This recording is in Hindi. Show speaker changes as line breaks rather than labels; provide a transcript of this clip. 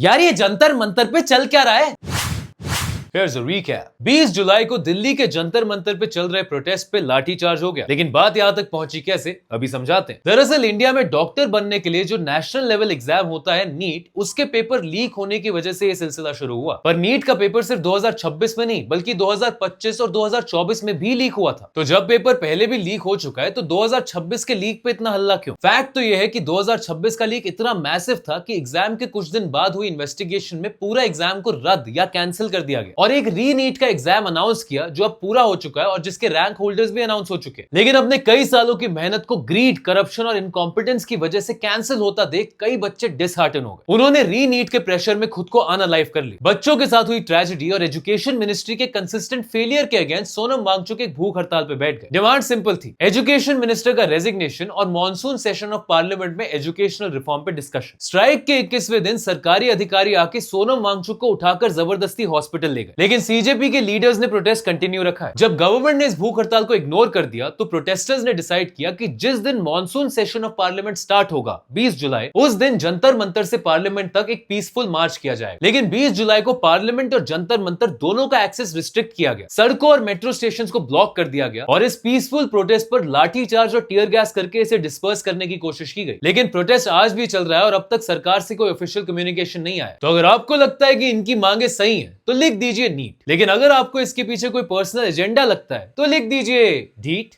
यार ये जंतर मंतर पे चल क्या रहा है? Here's a recap. 20 जुलाई को दिल्ली के जंतर मंतर पे चल रहे प्रोटेस्ट पे लाठीचार्ज हो गया, लेकिन बात यहां तक पहुंची कैसे, अभी समझाते हैं। दरअसल इंडिया में डॉक्टर बनने के लिए जो नेशनल लेवल एग्जाम होता है नीट, उसके पेपर लीक होने की वजह से ये सिलसिला शुरू हुआ। पर नीट का पेपर सिर्फ 2026 में नहीं बल्कि 2025 और 2024 में भी लीक हुआ था। तो जब पेपर पहले भी लीक हो चुका है तो 2026 के लीक पे इतना हल्ला क्यों? फैक्ट तो यह है कि 2026 का लीक इतना मैसिव था कि एग्जाम के कुछ दिन बाद हुई इन्वेस्टिगेशन में पूरा एग्जाम को रद्द या कैंसिल कर दिया गया और एक री नीट का एग्जाम अनाउंस किया जो अब पूरा हो चुका है और जिसके रैंक होल्डर्स भी अनाउंस हो चुके हैं। लेकिन अपने कई सालों की मेहनत को ग्रीड, करप्शन और इनकॉम्पिटेंस की वजह से कैंसिल होता देख कई बच्चे डिसहार्टन हो गए। उन्होंने री नीट के प्रेशर में खुद को अनअलाइव कर ली। बच्चों के साथ हुई ट्रेजेडी और एजुकेशन मिनिस्ट्री के कंसिस्टेंट फेलियर के अगेंस्ट सोनम वांगचुक एक भूख हड़ताल पे बैठ गए। डिमांड सिंपल थी, एजुकेशन मिनिस्टर का रेजिग्नेशन और मॉनसून सेशन ऑफ पार्लियामेंट में एजुकेशनल रिफॉर्म पे डिस्कशन। स्ट्राइक के 21वें दिन सरकारी अधिकारी आके सोनम वांगचुक को उठाकर जबरदस्ती हॉस्पिटल ले गए, लेकिन सीजेपी के लीडर्स ने प्रोटेस्ट कंटिन्यू रखा है। जब गवर्नमेंट ने इस भूख हड़ताल को इग्नोर कर दिया तो प्रोटेस्टर्स ने डिसाइड किया कि जिस दिन monsoon session of parliament start होगा 20 जुलाई, उस दिन जंतर मंतर से पार्लियामेंट तक एक पीसफुल मार्च किया जाएगा। लेकिन 20 जुलाई को पार्लियामेंट और जंतर मंतर दोनों का एक्सेस रिस्ट्रिक्ट किया गया, सड़कों और मेट्रो स्टेशंस को ब्लॉक कर दिया गया और इस पीसफुल प्रोटेस्ट पर लाठीचार्ज और टीयर गैस करके इसे डिस्पर्स करने की कोशिश की गई। लेकिन प्रोटेस्ट आज भी चल रहा है और अब तक सरकार से कोई ऑफिशियल कम्युनिकेशन नहीं आया। तो अगर आपको लगता है कि इनकी मांगे सही हैं तो लिख दीजिए नीट, लेकिन अगर आपको इसके पीछे कोई पर्सनल एजेंडा लगता है तो लिख दीजिए ढीठ।